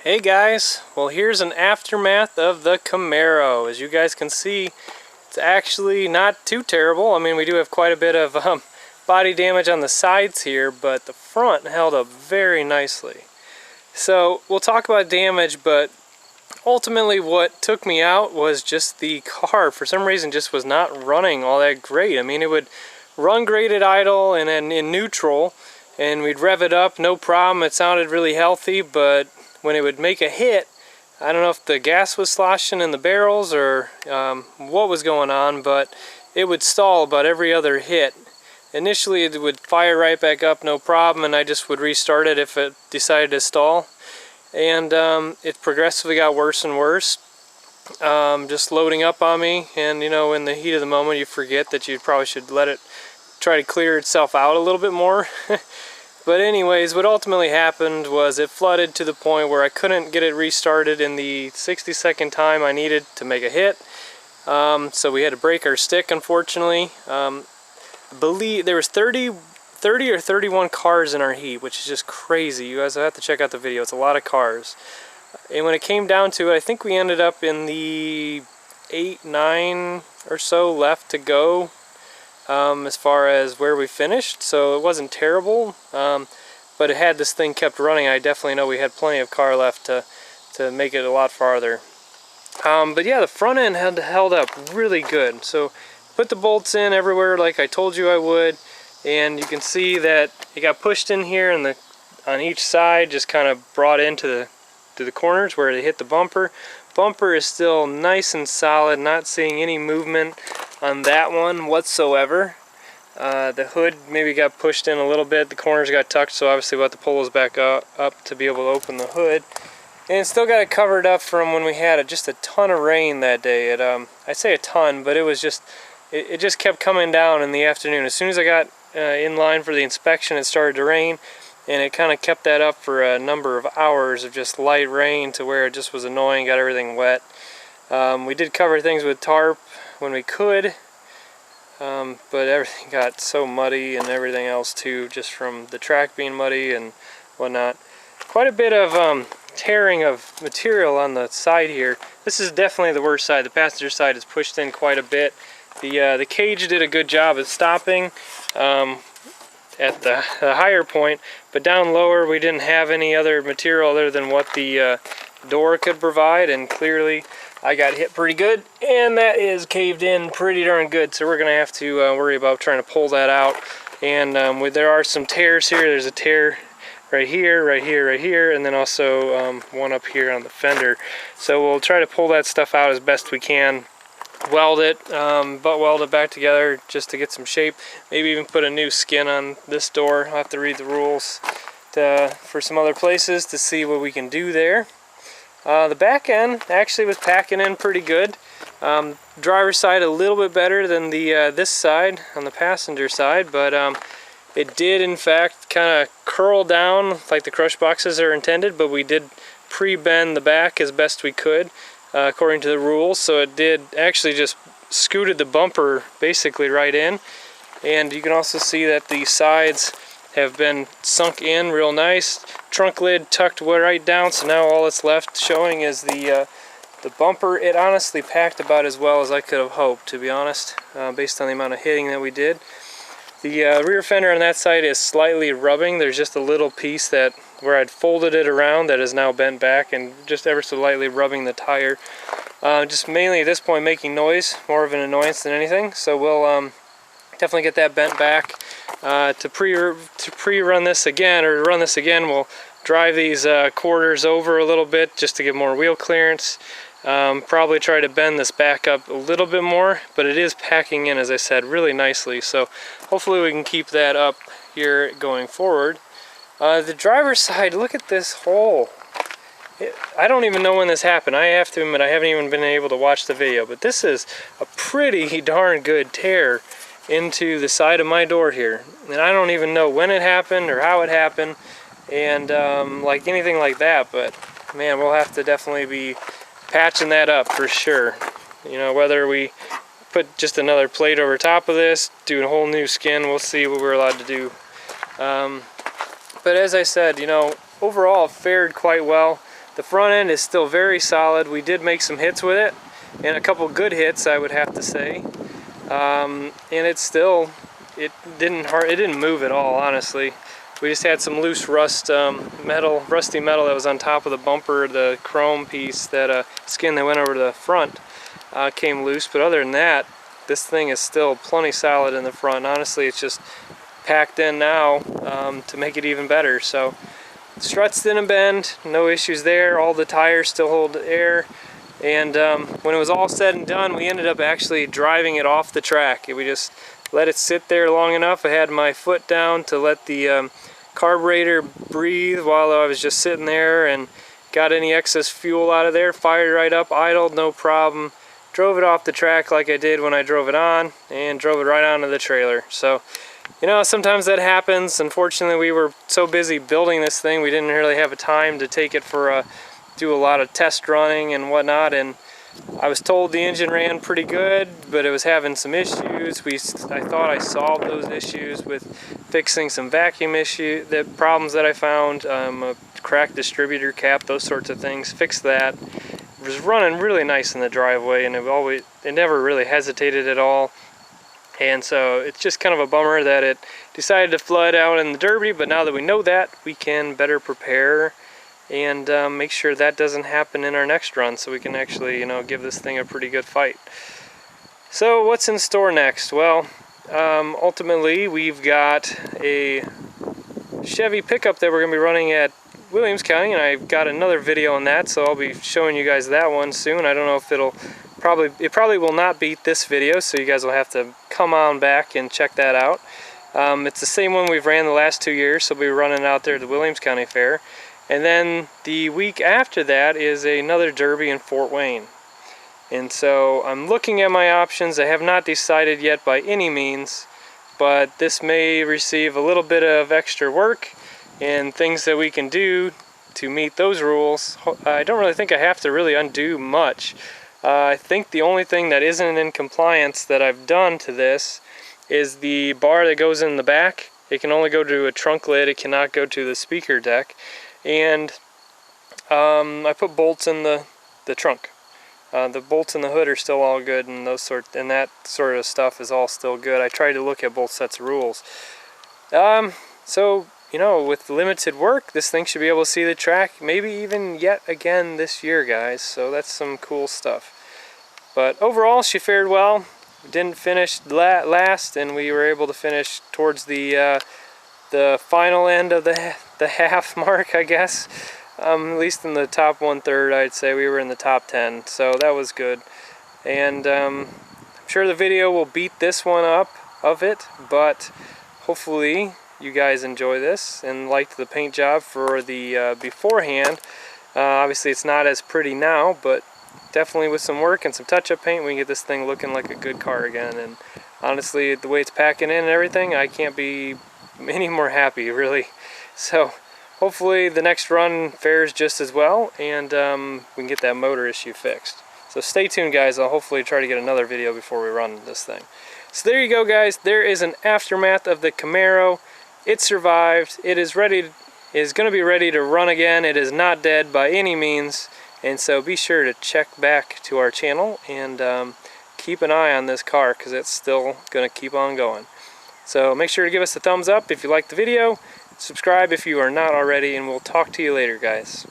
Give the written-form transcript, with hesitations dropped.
Hey guys, well here's an aftermath of the Camaro. As you guys can see, it's actually not too terrible. I mean, we do have quite a bit of body damage on the sides here, but the front held up very nicely. So we'll talk about damage, but ultimately what took me out was just the car. For some reason just was not running all that great. I mean, it would run great at idle and then in neutral, and we'd rev it up, no problem. It sounded really healthy, but when it would make a hit, I don't know if the gas was sloshing in the barrels or what was going on, but it would stall about every other hit. Initially it would fire right back up, no problem, and I just would restart it if it decided to stall. And it progressively got worse and worse, just loading up on me. And you know, in the heat of the moment you forget that you probably should let it try to clear itself out a little bit more. But anyways, what ultimately happened was it flooded to the point where I couldn't get it restarted in the 60-second time I needed to make a hit. So we had to break our stick, unfortunately. I believe there was 30 or 31 cars in our heat, which is just crazy. You guys have to check out the video. It's a lot of cars. And when it came down to it, I think we ended up in the 8, 9 or so left to go. As far as where we finished, so it wasn't terrible, but had this thing kept running, I definitely know we had plenty of car left to make it a lot farther. But yeah, the front end had held up really good. So put the bolts in everywhere like I told you I would, and you can see that it got pushed in here, and on each side just kind of brought into the corners where it hit the bumper. Bumper is still nice and solid, not seeing any movement on that one whatsoever. The hood maybe got pushed in a little bit, the corners got tucked, so obviously we'll have to pull those back up to be able to open the hood. And still got it covered up from when we had just a ton of rain that day. I say a ton, but it was just, it just kept coming down in the afternoon. As soon as I got in line for the inspection, it started to rain, and it kind of kept that up for a number of hours of just light rain to where it just was annoying, got everything wet. We did cover things with tarp when we could, but everything got so muddy and everything else too, just from the track being muddy and whatnot. Quite a bit of tearing of material on the side here. This is definitely the worst side. The passenger side is pushed in quite a bit. The cage did a good job at stopping at the higher point, but down lower we didn't have any other material other than what the door could provide, and clearly I got hit pretty good, and that is caved in pretty darn good, so we're gonna have to worry about trying to pull that out. And there are some tears here. There's a tear right here, right here, right here, and then also one up here on the fender. So we'll try to pull that stuff out as best we can, weld it, butt weld it back together just to get some shape, maybe even put a new skin on this door. I'll have to read the rules for some other places to see what we can do there. The back end actually was packing in pretty good. Driver's side a little bit better than the this side on the passenger side, but it did in fact kind of curl down like the crush boxes are intended, but we did pre-bend the back as best we could according to the rules, so it did actually just scooted the bumper basically right in. And you can also see that the sides have been sunk in real nice. Trunk lid tucked right down, so now all that's left showing is the bumper. It honestly packed about as well as I could have hoped, to be honest, based on the amount of hitting that we did. The rear fender on that side is slightly rubbing. There's just a little piece that where I'd folded it around that is now bent back and just ever so lightly rubbing the tire. Just mainly at this point making noise, more of an annoyance than anything. So we'll definitely get that bent back. To pre-run this again, or run this again, we'll drive these quarters over a little bit just to get more wheel clearance. Probably try to bend this back up a little bit more, but it is packing in, as I said, really nicely. So hopefully we can keep that up here going forward. The driver's side, look at this hole. I don't even know when this happened. I have to admit I haven't even been able to watch the video, but this is a pretty darn good tear into the side of my door here, and I don't even know when it happened or how it happened, and like anything like that, but man, we'll have to definitely be patching that up for sure. You know, whether we put just another plate over top of this, do a whole new skin, we'll see what we're allowed to do. But as I said, you know, overall it fared quite well. The front end is still very solid. We did make some hits with it, and a couple good hits, I would have to say. And it didn't move at all, honestly. We just had some loose rusty metal that was on top of the bumper, the chrome piece, that skin that went over the front came loose. But other than that, this thing is still plenty solid in the front. Honestly, it's just packed in now to make it even better. So struts didn't bend, no issues there. All the tires still hold air. And when it was all said and done, we ended up actually driving it off the track. We just let it sit there long enough. I had my foot down to let the carburetor breathe while I was just sitting there, and got any excess fuel out of there, fired right up, idled, no problem. Drove it off the track like I did when I drove it on, and drove it right onto the trailer. So, you know, sometimes that happens. Unfortunately, we were so busy building this thing, we didn't really have a time to take it for do a lot of test running and whatnot. And I was told the engine ran pretty good, but it was having some issues. I thought I solved those issues with fixing some vacuum problems that I found, a cracked distributor cap, those sorts of things. Fixed that. It was running really nice in the driveway, and it never really hesitated at all. And so it's just kind of a bummer that it decided to flood out in the Derby, but now that we know that, we can better prepare and make sure that doesn't happen in our next run, so we can actually, you know, give this thing a pretty good fight. So what's in store next? Well, ultimately we've got a Chevy pickup that we're going to be running at Williams County, and I've got another video on that, so I'll be showing you guys that one soon. I don't know if it probably will not beat this video, so you guys will have to come on back and check that out. It's the same one we've ran the last 2 years, so we'll be running out there at the Williams County Fair. And then the week after that is another Derby in Fort Wayne. And so I'm looking at my options. I have not decided yet by any means, but this may receive a little bit of extra work and things that we can do to meet those rules. I don't really think I have to really undo much. I think the only thing that isn't in compliance that I've done to this is the bar that goes in the back. It can only go to a trunk lid. It cannot go to the speaker deck. And I put bolts in the trunk. The bolts in the hood are still all good, and that sort of stuff is all still good. I tried to look at both sets of rules. So, you know, with limited work, this thing should be able to see the track, maybe even yet again this year, guys. So that's some cool stuff. But overall, she fared well. We didn't finish last, and we were able to finish towards the final end of the half mark, I guess. At least in the top 1/3, I'd say we were in the top 10, so that was good. And I'm sure the video will beat this one up of it, but hopefully you guys enjoy this and liked the paint job for the beforehand. Obviously it's not as pretty now, but definitely with some work and some touch-up paint, we can get this thing looking like a good car again. And honestly, the way it's packing in and everything, I can't be any more happy, really. So hopefully the next run fares just as well, and we can get that motor issue fixed. So stay tuned, guys. I'll hopefully try to get another video before we run this thing. So there you go, guys. There is an aftermath of the Camaro. It survived. It is going to be ready to run again. It is not dead by any means, and so be sure to check back to our channel and keep an eye on this car, because it's still going to keep on going. So make sure to give us a thumbs up if you liked the video. Subscribe if you are not already, and we'll talk to you later, guys.